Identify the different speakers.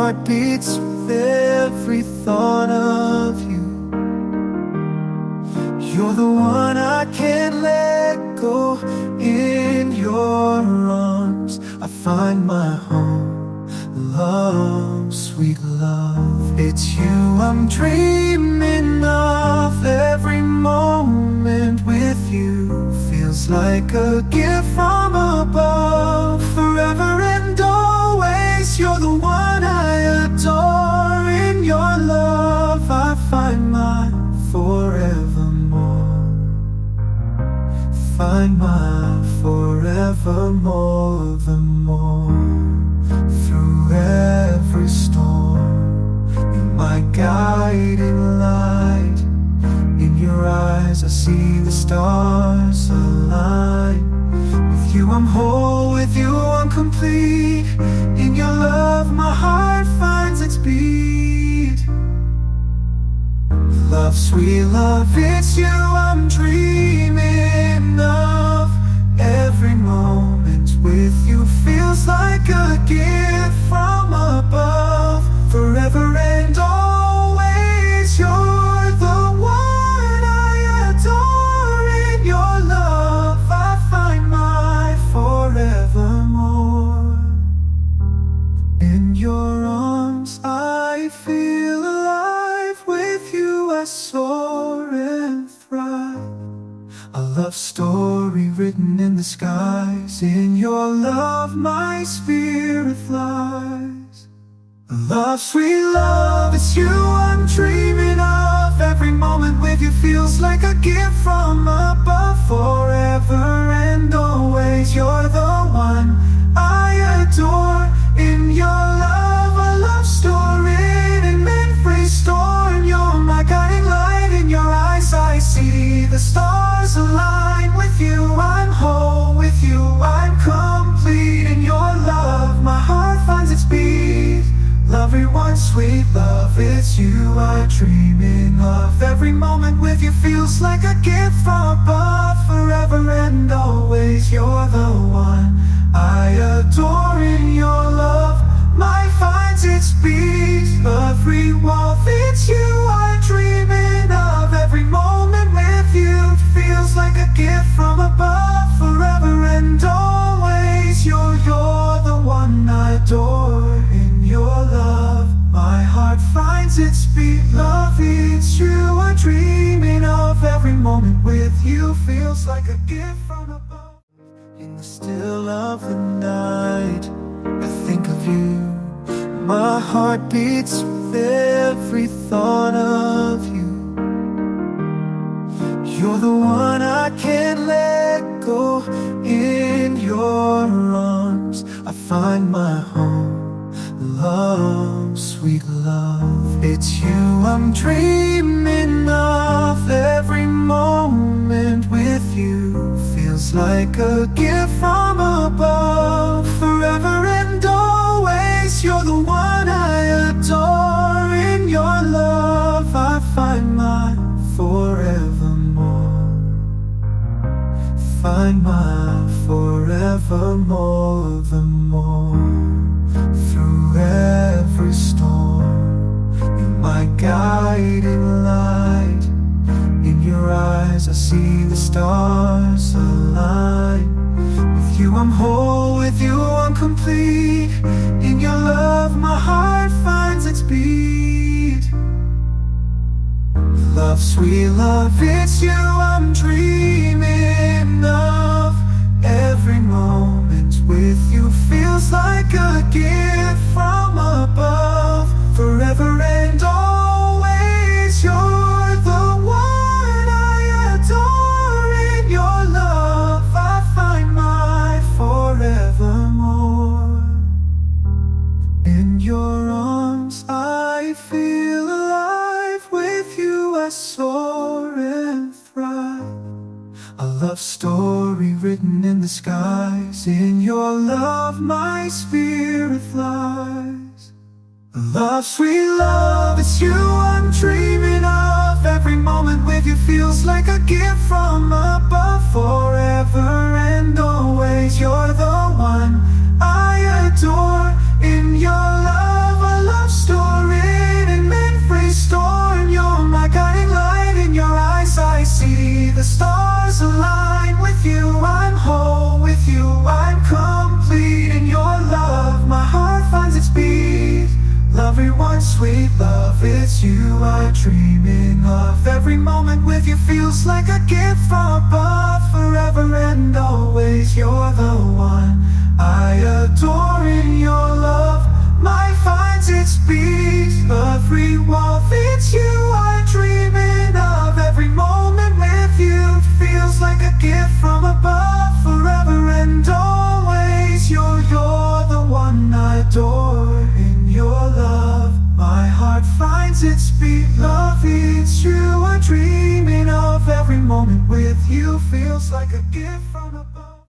Speaker 1: heart beats with every thought of you. You're the one I can't let go. In your arms I find my home. Love, sweet love, it's you I'm dreaming of. Every moment with you feels like a gift from above. Forever and always, you're the one I adore. In your love I find my forevermore. Find my forevermore, the more. Through every storm, you're my guiding light. In your eyes I see the stars align. With you I'm whole, with you I'm complete. In your love my heart finds its beat. Love, sweet love, it's you I'm dreaming of. Every moment with you feels like a gift from above. Forever and always, you're the one I adore. In your love I find my forevermore. In your arms I feel alive. With you I soar and thrive. A love story written in the skies. In your love my spirit flies. Love, sweet love, it's you I'm dreaming of. Every moment with you feels like a gift from above. Forever and always, you're the one I adore. In your love a love story in mid-free storm. You're my guiding light. In your eyes I see the stars align. With you I'm whole, with you I'm complete. In your love my heart finds its beat. Everyone, sweet love, it's you I'm dreaming of. Every moment with you feels like a gift from above. Forever and always, you're the one I adore. In your love my finds its beat. Every wall, it's you I'm dreaming of. Every moment with you feels like a gift from above. Forever and always, you're the one I adore. In your love my heart finds its beat. Love, it's you I'm dreaming of. Every moment with you feels like a gift from above. In the still of the night I think of you. My heart beats with every thought of you. You're the one I can't let go. In your arms I find my home. Love, sweet love, it's you I'm dreaming of. Every moment with you feels like a gift from above. Forever and always, you're the one I adore. In your love I find my forevermore. Find my forevermore, the more. Through every storm, you're my guiding light. In your eyes I see the stars align. With you I'm whole, with you I'm complete. In your love my heart finds its beat. Love, sweet love, it's you I'm dreaming of. Every moment with you feels like a gift from above. Forever and always, you're the one I adore. In your love I find my forevermore. In your arms I feel alive. With you I soar and thrive. A love story written in the skies. In your love my spirit flies. Love, sweet love, it's you I'm dreaming of. Every moment with you feels like a gift from above. Forever and always, you're the one I adore. In your love I love I dreaming of every moment with you feels like a gift from above.